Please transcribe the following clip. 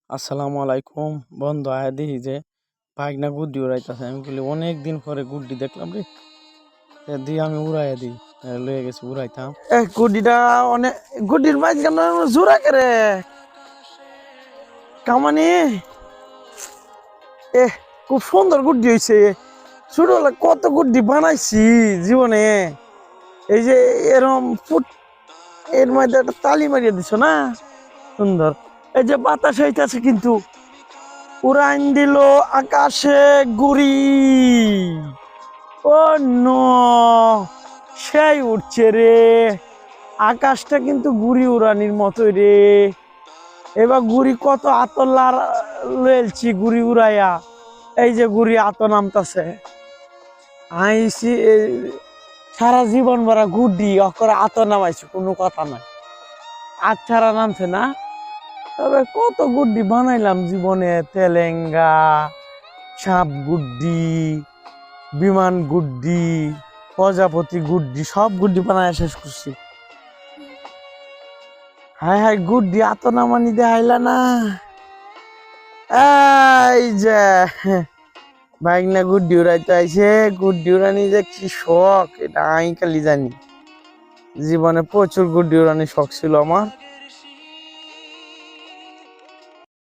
আসসালামু আলাইকুম বন্ধু আয়া দেখি যে বাইক না গুড্ডি উড়াইতেছে। আমি বলি অনেক দিন পরে গুড্ডি দেখলাম রে, দিয়ে আমি উড়াইয়া দিই। লয়ে গেছি উড়াইতাম। গুডিটা অনেক গুডির মাঝখানে জোড়া করে কামানি খুব সুন্দর গুড্ডি হয়েছে। ছোটবেলা কত গুড্ডি বানাইছি জীবনে। এই যে এরম ফুট এর মধ্যে একটা তালি মারিয়ে দিছ না, সুন্দর। এই যে বাতাস হইতেছে কিন্তু উড়াইন দিল আকাশে গুড়ি। ও নো, সেই উঠছে রে, আকাশটা কিন্তু গুড়ি উড়ানির মতোই রে। এবার গুড়ি কত আতর লয়েলছি গুড়ি উড়াইয়া, এই যে গুড়ি আত নামতাছে। আইসি সারা জীবন ভরা গুড্ডি অকরে আত নামাইছি, কোনো কথা নাই, আত ছাড়া নামছে না। তবে কত গুড্ডি বানাইলাম জীবনে, তেলেঙ্গা, সাপ গুড্ডি, বিমান গুড্ডি, প্রজাপতি গুড্ডি, সব গুড্ডি বানায় শেষ করছি। হায় হায়, গুড্ডি আত নামানি দেখাইলা না। এই যে বাইক না গুড্ডি উড়াইতে আইছে, গুড্ডি উড়ানি যে কি শখ এটা আমি খালি জানি। জীবনে প্রচুর গুড্ডি উড়ানি শখ ছিল আমার।